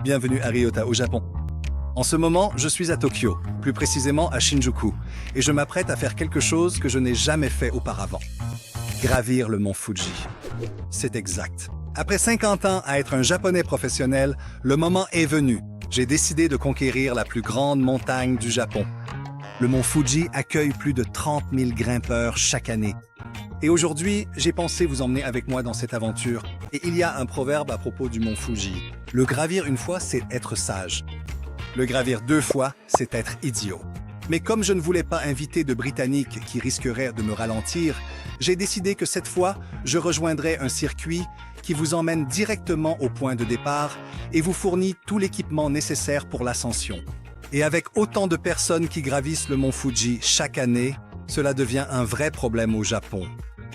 Bienvenue à Ryota au Japon. En ce moment, je suis à Tokyo, plus précisément à Shinjuku, et je m'apprête à faire quelque chose que je n'ai jamais fait auparavant. Gravir le mont Fuji. C'est exact. Après 50 ans à être un Japonais professionnel, le moment est venu. J'ai décidé de conquérir la plus grande montagne du Japon. Le mont Fuji accueille plus de 30 000 grimpeurs chaque année. Et aujourd'hui, j'ai pensé vous emmener avec moi dans cette aventure. Et il y a un proverbe à propos du mont Fuji. Le gravir une fois, c'est être sage. Le gravir deux fois, c'est être idiot. Mais comme je ne voulais pas inviter de Britanniques qui risqueraient de me ralentir, j'ai décidé que cette fois, je rejoindrai un circuit qui vous emmène directement au point de départ et vous fournit tout l'équipement nécessaire pour l'ascension. Et avec autant de personnes qui gravissent le mont Fuji chaque année, cela devient un vrai problème au Japon.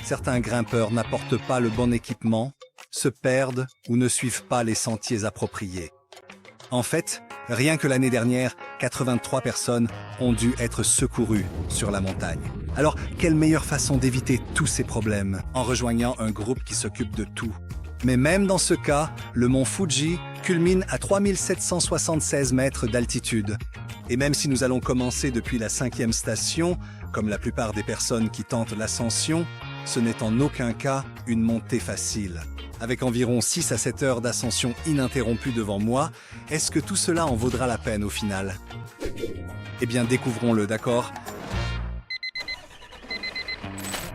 Certains grimpeurs n'apportent pas le bon équipement, se perdent ou ne suivent pas les sentiers appropriés. En fait, rien que l'année dernière, 83 personnes ont dû être secourues sur la montagne. Alors, quelle meilleure façon d'éviter tous ces problèmes en rejoignant un groupe qui s'occupe de tout? Mais même dans ce cas, le mont Fuji culmine à 3776 mètres d'altitude. Et même si nous allons commencer depuis la 5e station, comme la plupart des personnes qui tentent l'ascension, ce n'est en aucun cas une montée facile. Avec environ 6 à 7 heures d'ascension ininterrompue devant moi, est-ce que tout cela en vaudra la peine au final? Eh bien, découvrons-le, d'accord?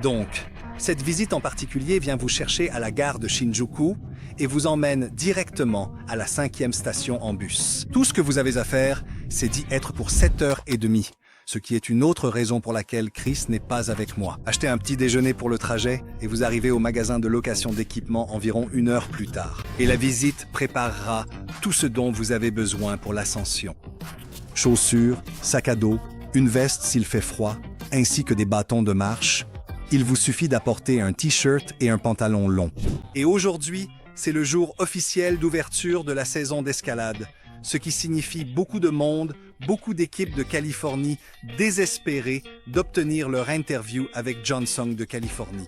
Donc, cette visite en particulier vient vous chercher à la gare de Shinjuku et vous emmène directement à la 5e station en bus. Tout ce que vous avez à faire, c'est d'y être pour 7h30, ce qui est une autre raison pour laquelle Chris n'est pas avec moi. Achetez un petit déjeuner pour le trajet et vous arrivez au magasin de location d'équipement environ 1 heure plus tard. Et la visite préparera tout ce dont vous avez besoin pour l'ascension. Chaussures, sac à dos, une veste s'il fait froid, ainsi que des bâtons de marche. Il vous suffit d'apporter un t-shirt et un pantalon long. Et aujourd'hui, c'est le jour officiel d'ouverture de la saison d'escalade, ce qui signifie beaucoup de monde, beaucoup d'équipes de Californie désespérées d'obtenir leur interview avec John Sung de Californie.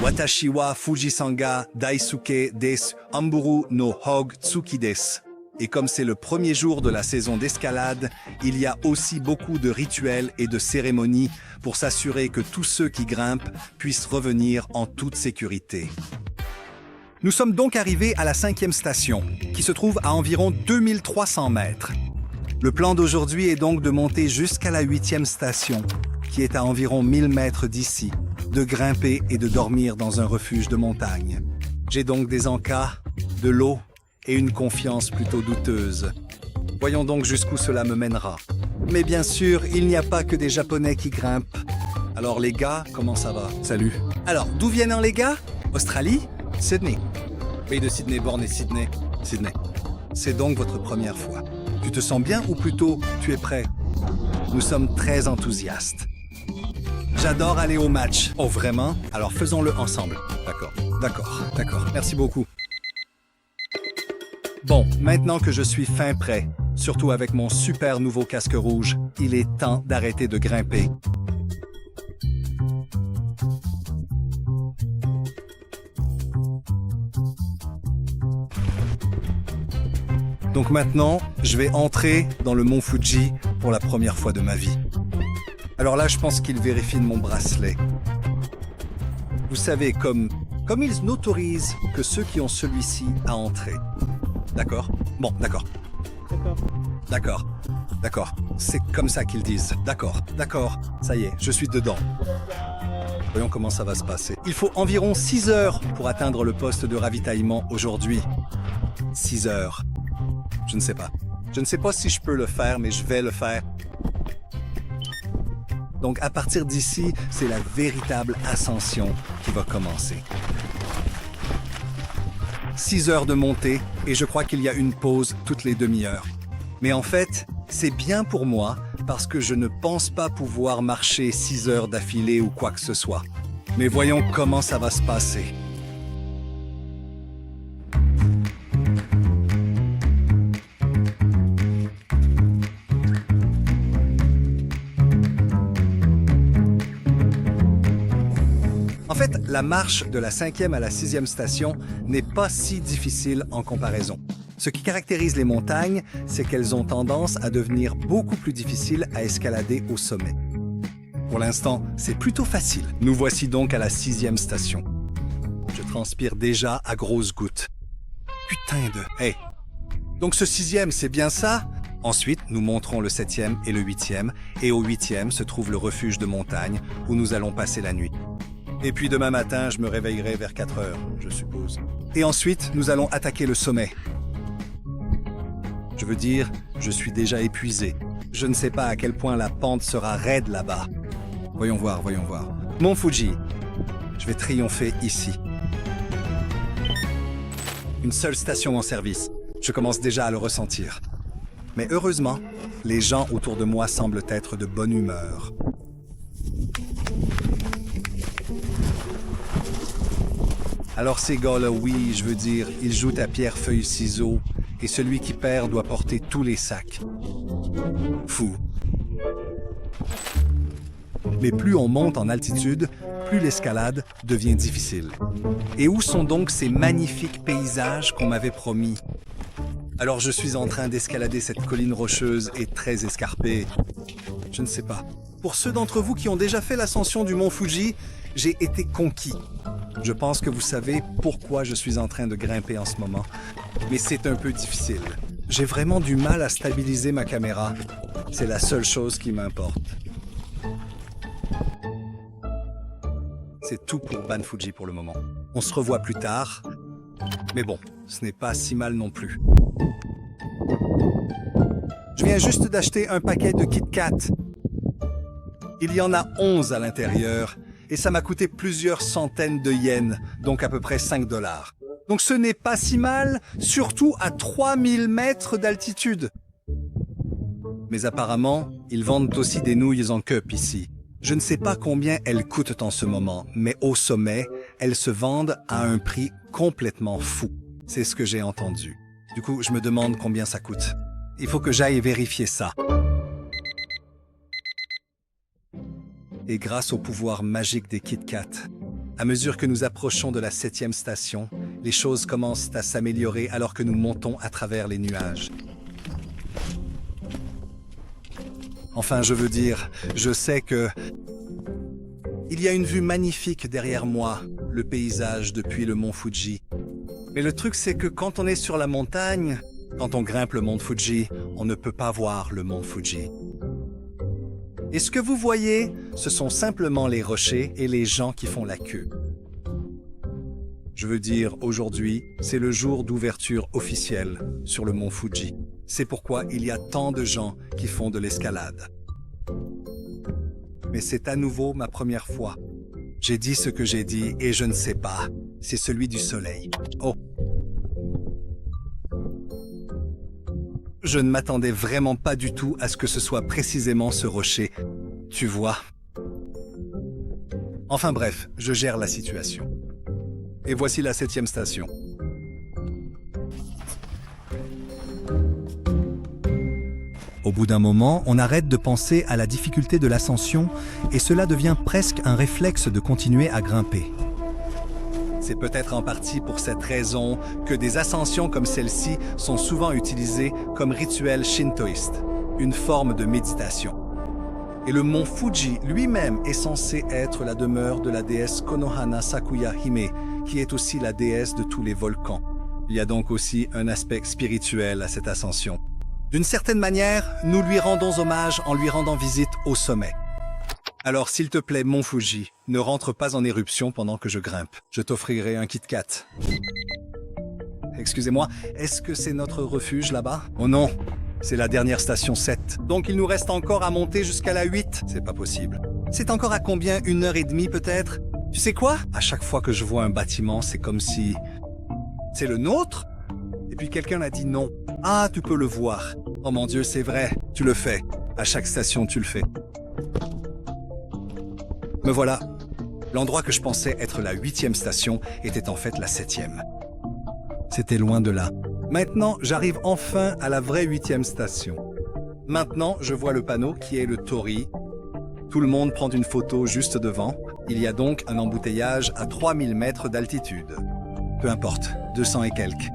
Watashi wa Fujisanga daisuke desu Amburu no Hog Tsuki desu. Et comme c'est le premier jour de la saison d'escalade, il y a aussi beaucoup de rituels et de cérémonies pour s'assurer que tous ceux qui grimpent puissent revenir en toute sécurité. Nous sommes donc arrivés à la 5e station, qui se trouve à environ 2300 mètres. Le plan d'aujourd'hui est donc de monter jusqu'à la 8e station, qui est à environ 1000 mètres d'ici, de grimper et de dormir dans un refuge de montagne. J'ai donc des encas, de l'eau et une confiance plutôt douteuse. Voyons donc jusqu'où cela me mènera. Mais bien sûr, il n'y a pas que des Japonais qui grimpent. Alors les gars, comment ça va? Salut. Alors, d'où viennent les gars? Australie? Sydney. Pays de Sydney, borné Sydney. Sydney. C'est donc votre première fois. Tu te sens bien ou plutôt tu es prêt? Nous sommes très enthousiastes. J'adore aller au match. Oh vraiment? Alors faisons-le ensemble. D'accord. Merci beaucoup. Bon, maintenant que je suis fin prêt, surtout avec mon super nouveau casque rouge, il est temps d'arrêter de grimper. Donc maintenant, je vais entrer dans le mont Fuji pour la première fois de ma vie. Alors là, je pense qu'ils vérifient mon bracelet. Vous savez, comme ils n'autorisent que ceux qui ont celui-ci à entrer. D'accord? Bon, d'accord. D'accord. C'est comme ça qu'ils disent. D'accord. Ça y est, je suis dedans. Voyons comment ça va se passer. Il faut environ 6 heures pour atteindre le poste de ravitaillement aujourd'hui. 6 heures. Je ne sais pas. Je ne sais pas si je peux le faire, mais je vais le faire. Donc, à partir d'ici, c'est la véritable ascension qui va commencer. 6 heures de montée, et je crois qu'il y a une pause toutes les demi-heures. Mais en fait, c'est bien pour moi, parce que je ne pense pas pouvoir marcher 6 heures d'affilée ou quoi que ce soit. Mais voyons comment ça va se passer. En fait, la marche de la 5e à la 6e station n'est pas si difficile en comparaison. Ce qui caractérise les montagnes, c'est qu'elles ont tendance à devenir beaucoup plus difficiles à escalader au sommet. Pour l'instant, c'est plutôt facile. Nous voici donc à la 6e station. Je transpire déjà à grosses gouttes. Putain de... Hey! Donc ce 6e, c'est bien ça? Ensuite, nous monterons le 7e et le 8e, et au 8e se trouve le refuge de montagne où nous allons passer la nuit. Et puis demain matin, je me réveillerai vers 4 heures, je suppose. Et ensuite, nous allons attaquer le sommet. Je veux dire, je suis déjà épuisé. Je ne sais pas à quel point la pente sera raide là-bas. Voyons voir, voyons voir. Mont Fuji. Je vais triompher ici. Une seule station en service. Je commence déjà à le ressentir. Mais heureusement, les gens autour de moi semblent être de bonne humeur. Alors ces gars-là, oui, je veux dire, ils jouent à pierre, feuille, ciseaux, et celui qui perd doit porter tous les sacs. Fou. Mais plus on monte en altitude, plus l'escalade devient difficile. Et où sont donc ces magnifiques paysages qu'on m'avait promis? Alors je suis en train d'escalader cette colline rocheuse et très escarpée. Je ne sais pas. Pour ceux d'entre vous qui ont déjà fait l'ascension du mont Fuji, j'ai été conquis. Je pense que vous savez pourquoi je suis en train de grimper en ce moment. Mais c'est un peu difficile. J'ai vraiment du mal à stabiliser ma caméra. C'est la seule chose qui m'importe. C'est tout pour Ban Fuji pour le moment. On se revoit plus tard. Mais bon, ce n'est pas si mal non plus. Je viens juste d'acheter un paquet de Kit Kat. Il y en a 11 à l'intérieur et ça m'a coûté plusieurs centaines de yens, donc à peu près 5 $. Donc ce n'est pas si mal, surtout à 3000 mètres d'altitude. Mais apparemment, ils vendent aussi des nouilles en cup ici. Je ne sais pas combien elles coûtent en ce moment, mais au sommet, elles se vendent à un prix complètement fou. C'est ce que j'ai entendu. Du coup, je me demande combien ça coûte. Il faut que j'aille vérifier ça. Et grâce au pouvoir magique des Kit Kat, à mesure que nous approchons de la 7e station, les choses commencent à s'améliorer alors que nous montons à travers les nuages. Enfin, je veux dire, je sais que... Il y a une vue magnifique derrière moi, le paysage depuis le mont Fuji. Mais le truc, c'est que quand on est sur la montagne, quand on grimpe le mont Fuji, on ne peut pas voir le mont Fuji. Et ce que vous voyez, ce sont simplement les rochers et les gens qui font la queue. Je veux dire, aujourd'hui, c'est le jour d'ouverture officielle sur le mont Fuji. C'est pourquoi il y a tant de gens qui font de l'escalade. Mais c'est à nouveau ma première fois. J'ai dit ce que j'ai dit et je ne sais pas. C'est celui du soleil. Oh! Je ne m'attendais vraiment pas du tout à ce que ce soit précisément ce rocher. Tu vois? Enfin bref, je gère la situation. Et voici la 7e station. Au bout d'un moment, on arrête de penser à la difficulté de l'ascension et cela devient presque un réflexe de continuer à grimper. C'est peut-être en partie pour cette raison que des ascensions comme celle-ci sont souvent utilisées comme rituel shintoïste, une forme de méditation. Et le mont Fuji lui-même est censé être la demeure de la déesse Konohana Sakuya Hime, qui est aussi la déesse de tous les volcans. Il y a donc aussi un aspect spirituel à cette ascension. D'une certaine manière, nous lui rendons hommage en lui rendant visite au sommet. Alors s'il te plaît, mont Fuji, ne rentre pas en éruption pendant que je grimpe. Je t'offrirai un Kit Kat. Excusez-moi, est-ce que c'est notre refuge là-bas? Oh non, c'est la dernière station 7. Donc il nous reste encore à monter jusqu'à la 8. C'est pas possible. C'est encore à combien? 1h30 peut-être? Tu sais quoi? À chaque fois que je vois un bâtiment, c'est comme si... C'est le nôtre? Et puis quelqu'un a dit non. Ah, tu peux le voir. Oh mon Dieu, c'est vrai, tu le fais. À chaque station, tu le fais. Me voilà. L'endroit que je pensais être la 8e station était en fait la 7e. C'était loin de là. Maintenant, j'arrive enfin à la vraie 8e station. Maintenant, je vois le panneau qui est le Torii. Tout le monde prend une photo juste devant. Il y a donc un embouteillage à 3000 mètres d'altitude. Peu importe, 200 et quelques.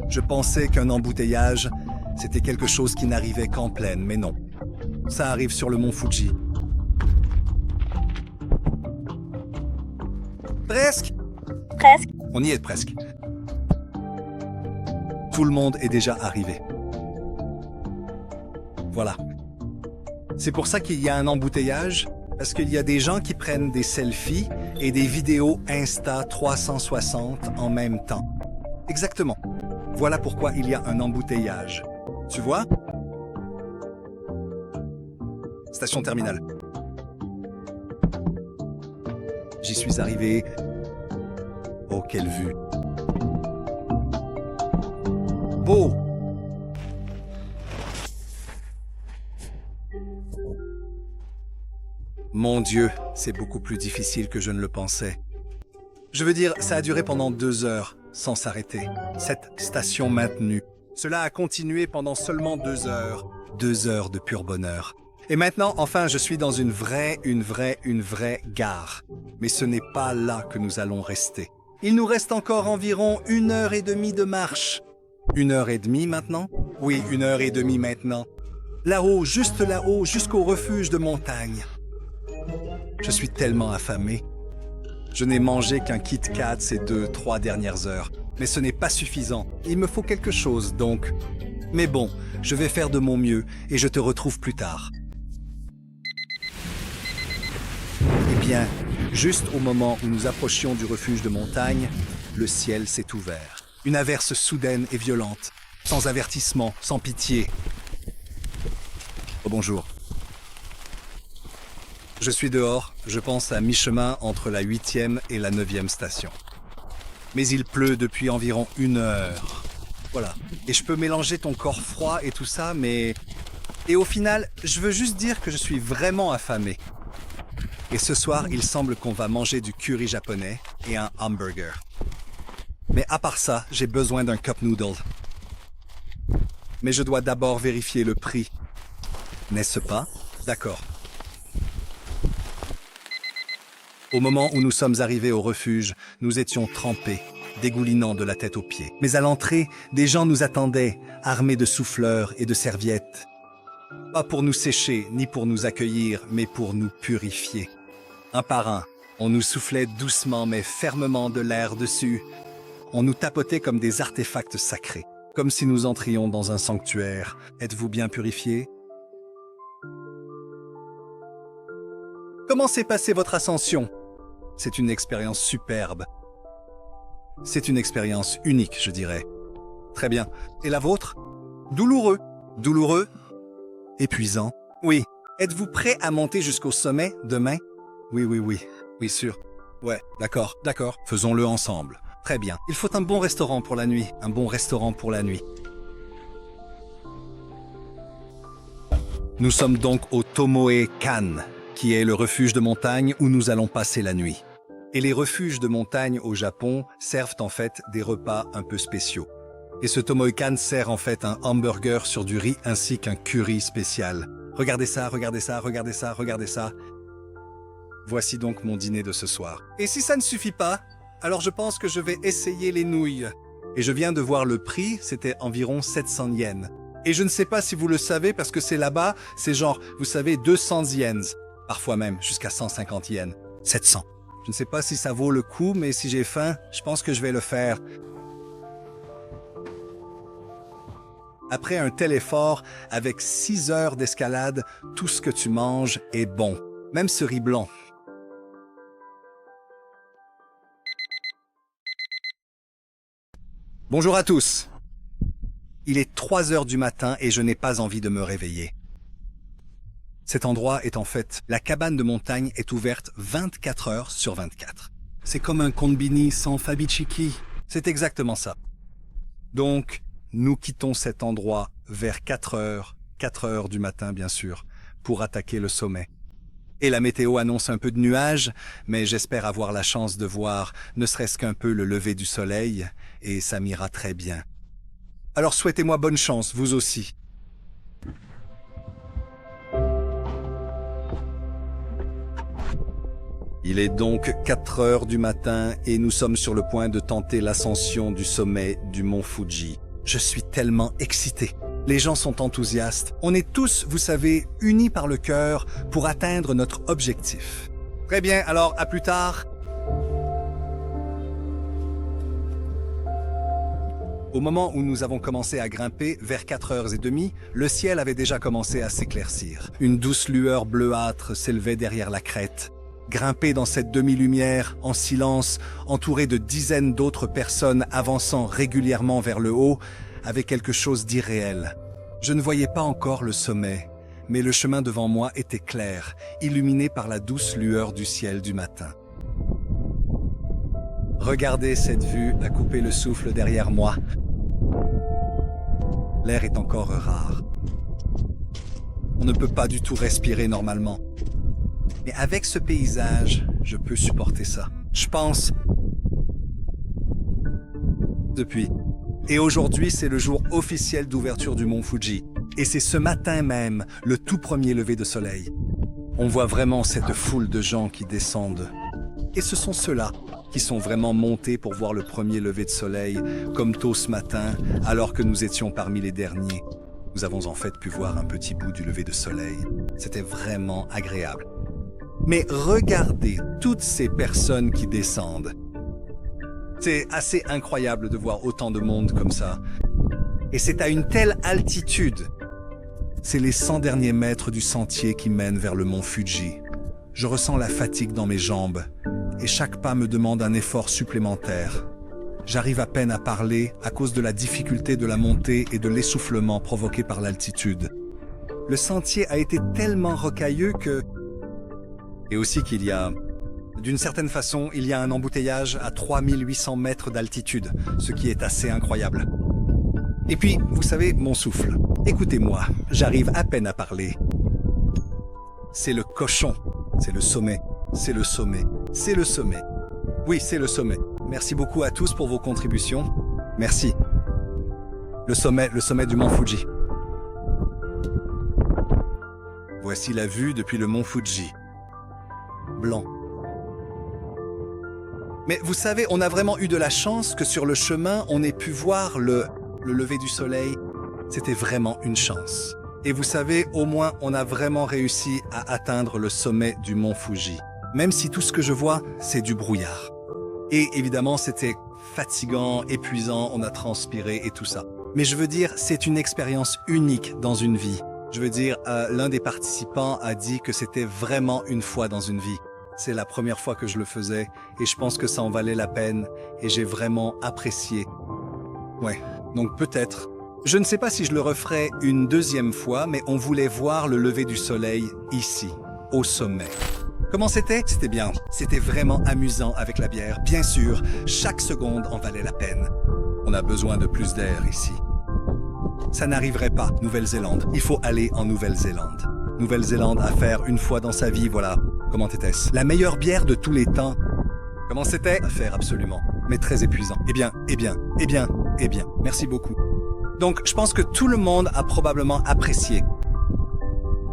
Je pensais qu'un embouteillage, c'était quelque chose qui n'arrivait qu'en plaine, mais non. Ça arrive sur le mont Fuji. Presque. Presque. On y est presque. Tout le monde est déjà arrivé. Voilà. C'est pour ça qu'il y a un embouteillage, parce qu'il y a des gens qui prennent des selfies et des vidéos Insta 360 en même temps. Exactement. Voilà pourquoi il y a un embouteillage. Tu vois? Station terminale. J'y suis arrivé. Oh, quelle vue. Beau. Mon Dieu, c'est beaucoup plus difficile que je ne le pensais. Je veux dire, ça a duré pendant 2 heures, sans s'arrêter. Cette station maintenue. Cela a continué pendant seulement 2 heures. 2 heures de pur bonheur. Et maintenant, enfin, je suis dans une vraie gare. Mais ce n'est pas là que nous allons rester. Il nous reste encore environ 1h30 de marche. 1h30 maintenant? Oui, 1h30 maintenant. Là-haut, juste là-haut, jusqu'au refuge de montagne. Je suis tellement affamé. Je n'ai mangé qu'un Kit Kat ces 2-3 dernières heures. Mais ce n'est pas suffisant. Il me faut quelque chose, donc. Mais bon, je vais faire de mon mieux et je te retrouve plus tard. Eh bien, juste au moment où nous approchions du refuge de montagne, le ciel s'est ouvert. Une averse soudaine et violente, sans avertissement, sans pitié. Oh, bonjour. Je suis dehors, je pense à mi-chemin entre la 8e et la 9e station. Mais il pleut depuis environ 1 heure. Voilà. Et je peux mélanger ton corps froid et tout ça, mais... Et au final, je veux juste dire que je suis vraiment affamé. Et ce soir, il semble qu'on va manger du curry japonais et un hamburger. Mais à part ça, j'ai besoin d'un cup noodle. Mais je dois d'abord vérifier le prix. N'est-ce pas? D'accord. Au moment où nous sommes arrivés au refuge, nous étions trempés, dégoulinant de la tête aux pieds. Mais à l'entrée, des gens nous attendaient, armés de souffleurs et de serviettes. Pas pour nous sécher, ni pour nous accueillir, mais pour nous purifier. Un par un, on nous soufflait doucement mais fermement de l'air dessus. On nous tapotait comme des artefacts sacrés, comme si nous entrions dans un sanctuaire. Êtes-vous bien purifiés? Comment s'est passée votre ascension? C'est une expérience superbe. C'est une expérience unique, je dirais. Très bien. Et la vôtre? Douloureux. Douloureux? Épuisant? Oui. Êtes-vous prêt à monter jusqu'au sommet demain? Oui. Oui, sûr. Ouais, d'accord. Faisons-le ensemble. Très bien. Il faut un bon restaurant pour la nuit. Un bon restaurant pour la nuit. Nous sommes donc au Tomoe-kan, qui est le refuge de montagne où nous allons passer la nuit. Et les refuges de montagne au Japon servent en fait des repas un peu spéciaux. Et ce Tomoe-kan sert en fait un hamburger sur du riz ainsi qu'un curry spécial. Regardez ça. Voici donc mon dîner de ce soir. Et si ça ne suffit pas, alors je pense que je vais essayer les nouilles. Et je viens de voir le prix, c'était environ 700 yens. Et je ne sais pas si vous le savez parce que c'est là-bas, c'est genre, vous savez, 200 yens. Parfois même jusqu'à 150 yens. 700. Je ne sais pas si ça vaut le coup, mais si j'ai faim, je pense que je vais le faire. Après un tel effort, avec 6 heures d'escalade, tout ce que tu manges est bon. Même ce riz blanc. Bonjour à tous. Il est 3 heures du matin et je n'ai pas envie de me réveiller. Cet endroit est en fait, la cabane de montagne est ouverte 24 heures sur 24. C'est comme un konbini sans fabichiki. C'est exactement ça. Donc, nous quittons cet endroit vers 4 heures du matin bien sûr, pour attaquer le sommet. Et la météo annonce un peu de nuages, mais j'espère avoir la chance de voir ne serait-ce qu'un peu le lever du soleil, et ça m'ira très bien. Alors souhaitez-moi bonne chance, vous aussi. Il est donc 4 heures du matin et nous sommes sur le point de tenter l'ascension du sommet du mont Fuji. Je suis tellement excité. Les gens sont enthousiastes. On est tous, vous savez, unis par le cœur pour atteindre notre objectif. Très bien, alors à plus tard. Au moment où nous avons commencé à grimper, vers 4h30, le ciel avait déjà commencé à s'éclaircir. Une douce lueur bleuâtre s'élevait derrière la crête. Grimper dans cette demi-lumière, en silence, entouré de dizaines d'autres personnes avançant régulièrement vers le haut, avait quelque chose d'irréel. Je ne voyais pas encore le sommet, mais le chemin devant moi était clair, illuminé par la douce lueur du ciel du matin. Regardez cette vue à couper le souffle derrière moi. L'air est encore rare. On ne peut pas du tout respirer normalement. Mais avec ce paysage, je peux supporter ça. Je pense... Depuis. Et aujourd'hui, c'est le jour officiel d'ouverture du mont Fuji. Et c'est ce matin même, le tout premier lever de soleil. On voit vraiment cette foule de gens qui descendent. Et ce sont ceux-là qui sont vraiment montés pour voir le premier lever de soleil, comme tôt ce matin, alors que nous étions parmi les derniers. Nous avons en fait pu voir un petit bout du lever de soleil. C'était vraiment agréable. Mais regardez toutes ces personnes qui descendent. C'est assez incroyable de voir autant de monde comme ça. Et c'est à une telle altitude. C'est les 100 derniers mètres du sentier qui mènent vers le mont Fuji. Je ressens la fatigue dans mes jambes et chaque pas me demande un effort supplémentaire. J'arrive à peine à parler à cause de la difficulté de la montée et de l'essoufflement provoqué par l'altitude. Le sentier a été tellement rocailleux que... Et aussi qu'il y a... D'une certaine façon, il y a un embouteillage à 3800 mètres d'altitude, ce qui est assez incroyable. Et puis, vous savez, mon souffle. Écoutez-moi, j'arrive à peine à parler. C'est le cochon, c'est le sommet, c'est le sommet, c'est le sommet. Oui, c'est le sommet. Merci beaucoup à tous pour vos contributions. Merci. Le sommet du mont Fuji. Voici la vue depuis le mont Fuji. Blanc. Mais vous savez, on a vraiment eu de la chance que sur le chemin, on ait pu voir le lever du soleil. C'était vraiment une chance. Et vous savez, au moins, on a vraiment réussi à atteindre le sommet du mont Fuji. Même si tout ce que je vois, c'est du brouillard. Et évidemment, c'était fatigant, épuisant, on a transpiré et tout ça. Mais je veux dire, c'est une expérience unique dans une vie. Je veux dire, l'un des participants a dit que c'était vraiment une fois dans une vie. C'est la première fois que je le faisais et je pense que ça en valait la peine et j'ai vraiment apprécié. Ouais, donc peut-être. Je ne sais pas si je le referai une deuxième fois, mais on voulait voir le lever du soleil ici, au sommet. Comment c'était? C'était bien. C'était vraiment amusant avec la bière. Bien sûr, chaque seconde en valait la peine. On a besoin de plus d'air ici. Ça n'arriverait pas, Nouvelle-Zélande. Il faut aller en Nouvelle-Zélande. Nouvelle-Zélande à faire une fois dans sa vie, voilà. Comment était-ce? La meilleure bière de tous les temps. Comment c'était? À faire absolument, mais très épuisant. Eh bien. Merci beaucoup. Donc, je pense que tout le monde a probablement apprécié.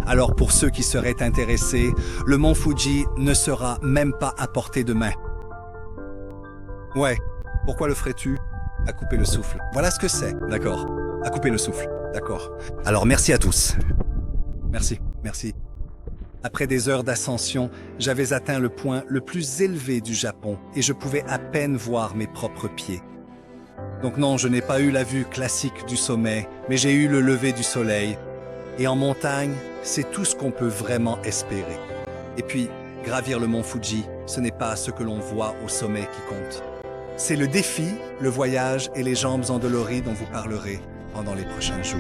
Alors, pour ceux qui seraient intéressés, le mont Fuji ne sera même pas à portée de main. Ouais, pourquoi le ferais-tu? À couper le souffle. Voilà ce que c'est, d'accord. À couper le souffle, d'accord. Alors, merci à tous. Merci. Après des heures d'ascension, j'avais atteint le point le plus élevé du Japon et je pouvais à peine voir mes propres pieds. Donc non, je n'ai pas eu la vue classique du sommet, mais j'ai eu le lever du soleil. Et en montagne, c'est tout ce qu'on peut vraiment espérer. Et puis, gravir le mont Fuji, ce n'est pas ce que l'on voit au sommet qui compte. C'est le défi, le voyage et les jambes endolories dont vous parlerez pendant les prochains jours.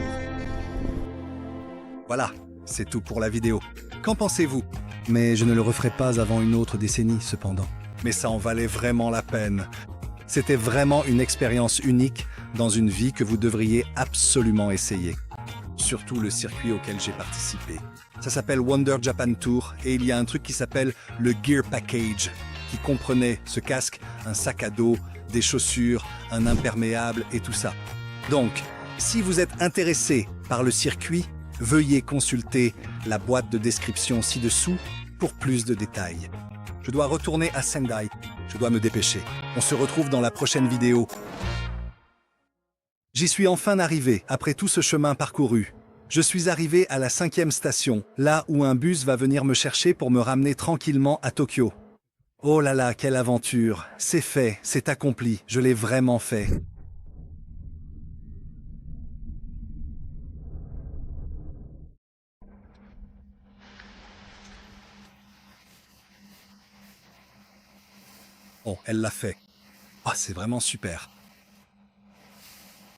Voilà, c'est tout pour la vidéo. Qu'en pensez-vous? Mais je ne le referai pas avant une autre décennie, cependant. Mais ça en valait vraiment la peine. C'était vraiment une expérience unique dans une vie que vous devriez absolument essayer. Surtout le circuit auquel j'ai participé. Ça s'appelle Wonder Japan Tour et il y a un truc qui s'appelle le Gear Package, qui comprenait ce casque, un sac à dos, des chaussures, un imperméable et tout ça. Donc, si vous êtes intéressé par le circuit, veuillez consulter la boîte de description ci-dessous pour plus de détails. Je dois retourner à Sendai. Je dois me dépêcher. On se retrouve dans la prochaine vidéo. J'y suis enfin arrivé, après tout ce chemin parcouru. Je suis arrivé à la 5e station, là où un bus va venir me chercher pour me ramener tranquillement à Tokyo. Oh là là, quelle aventure! C'est fait, c'est accompli, je l'ai vraiment fait. Oh, elle l'a fait. Ah, c'est vraiment super.